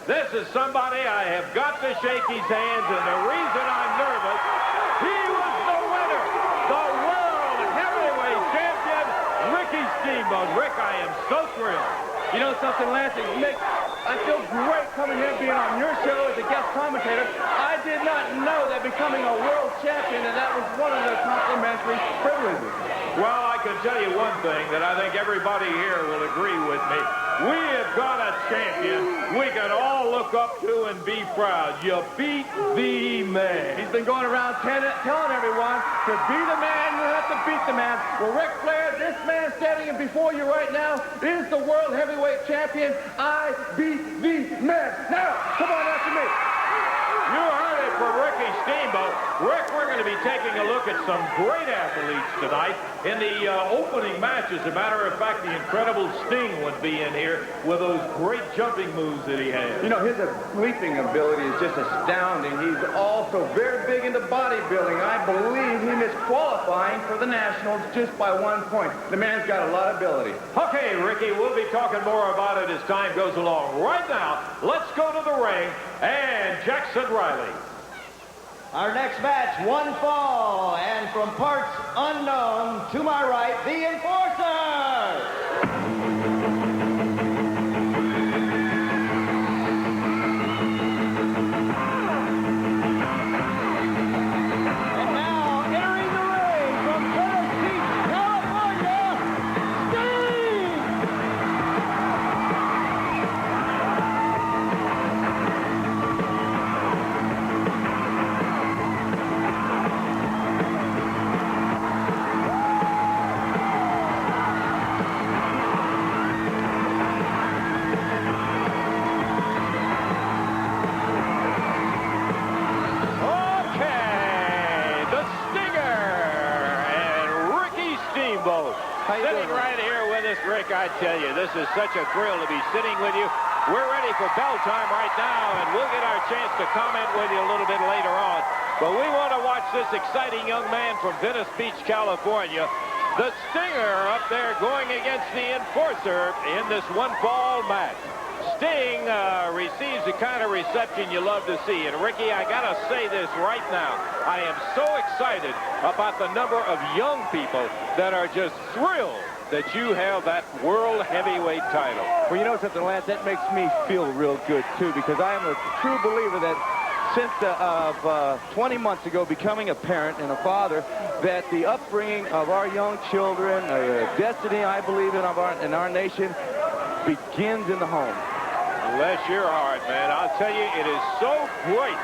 This is somebody I have got to shake his hands, and the reason I'm nervous, he was the winner, the world heavyweight champion, Ricky Steamboat. Rick, I am so thrilled. You know something, Lance? Nick, I feel great coming here being on your show as a guest commentator. I did not know that becoming a world champion, and that was one of the complimentary privileges. Well, I can tell you one thing that I think everybody here will agree with me. We have got a champion we can all look up to and be proud. You beat the man. He's been going around telling everyone, to be the man, you have to beat the man. Well, Ric Flair, this man standing before you right now is the world heavyweight champion. I beat the man. Now, come on after me. You heard it from Ricky Steamboat. Rick, we're going to be taking a look at some great athletes tonight in the opening match. As a matter of fact, the incredible Sting would be in here with those great jumping moves that he has. You know, his leaping ability is just astounding. He's also very big into bodybuilding. I believe he missed qualifying for the Nationals just by 1 point. The man's got a lot of ability. Okay, Ricky, we'll be talking more about it as time goes along. Right now, let's go to the ring and Jackson Riley. Our next match, one fall, and from parts unknown, to my right, the Enforcer! Sitting right here with us, Rick, I tell you, this is such a thrill to be sitting with you. We're ready for bell time right now, and we'll get our chance to comment with you a little bit later on. But we want to watch this exciting young man from Venice Beach, California, the Stinger, up there going against the Enforcer in this one-fall match. Sting receives the kind of reception you love to see. And, Ricky, I got to say this right now. I am so excited about the number of young people that are just thrilled that you have that world heavyweight title. Well, you know something, Lance? That makes me feel real good, too, because I am a true believer that since 20 months ago, becoming a parent and a father, that the upbringing of our young children, destiny, I believe, in our nation, begins in the home. Bless your heart, man. I'll tell you, it is so great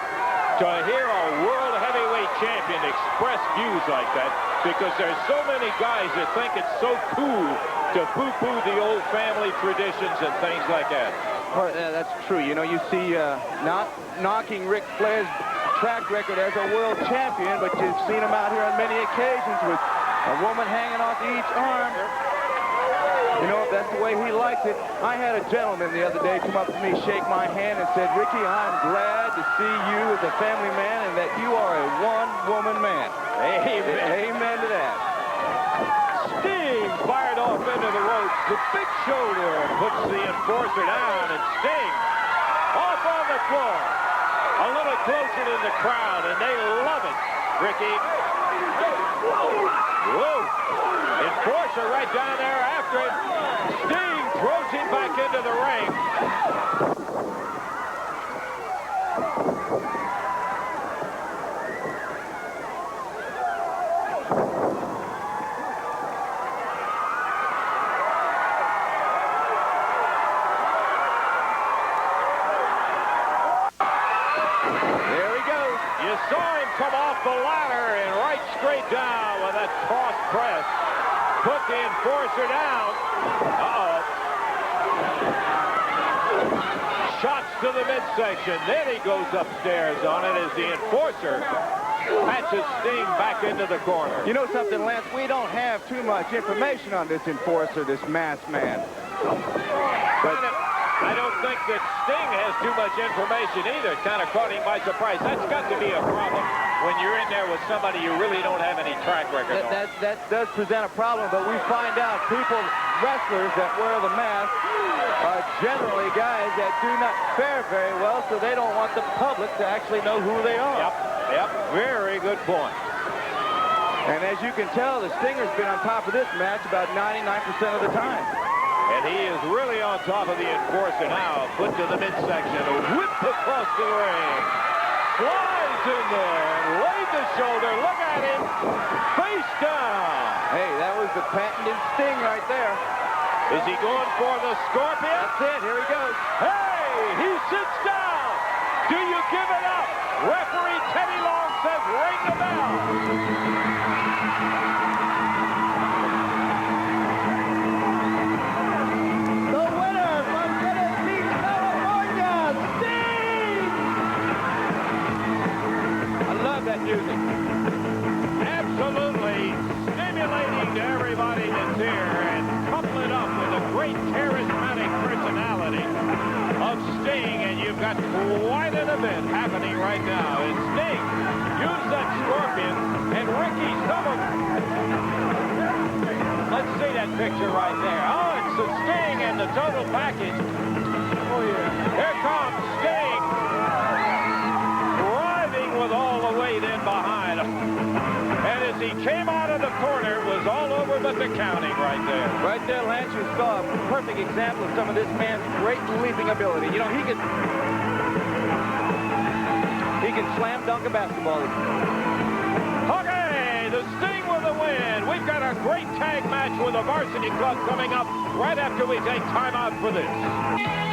to hear a world heavyweight champion express views like that, because there's so many guys that think it's so cool to poo-poo the old family traditions and things like that. Well, that's true. You know, you see not knocking Ric Flair's track record as a world champion, but you've seen him out here on many occasions with a woman hanging off each arm. You know, if that's the way he likes it. I had a gentleman the other day come up to me, shake my hand, and said, Ricky, I'm glad to see you as a family man and that you are a one-woman man. Amen. Amen to that. Sting fired off into the ropes. The big shoulder puts the Enforcer down, and Sting off on the floor. A little closer to the crowd, and they love it, Ricky. Whoa. Enforcer right down there after it. Sting throws him back into the ring. There he goes. You saw him come off the ladder and right straight down with that cross press. Put the Enforcer down. Uh-oh. Shots to the midsection. Then he goes upstairs on it as the Enforcer patches Sting back into the corner. You know something, Lance? We don't have too much information on this Enforcer, this masked man. But I don't think that Sting has too much information either. It kind of caught him by surprise. That's got to be a problem when you're in there with somebody you really don't have any track record on. That does present a problem, but we find out people wrestlers that wear the mask are generally guys that do not fare very well, so they don't want the public to actually know who they are. Yep, very good point. And as you can tell, the Stinger's been on top of this match about 99% of the time. And he is really on top of the enforcer now. Put to the midsection, whipped across the ring. Slides in there and laid the shoulder. Look at him. Face down. Hey, that was the patented Sting right there. Is he going for the Scorpion? That's it. Here he goes. Hey, he sits down. Do you give it up? Referee Teddy Long says ring the bell. The winner from Tennessee, California, Sting! I love that music. Absolutely stimulating to everybody that's here, and couple it up with a great charismatic personality of Sting, and you've got quite an event happening right now. And Sting used that Scorpion, and Ricky Summer. Let's see that picture right there. Oh, it's the Sting and the total package. Oh, yeah. Here comes Sting. Driving with all the weight in behind him. And as he came out of the corner, it was all over but the counting right there. Right there, Lance, you saw a perfect example of some of this man's great leaping ability. You know, he can slam dunk a basketball. Okay, the Sting with a win. We've got a great tag match with the Varsity Club coming up right after we take time out for this.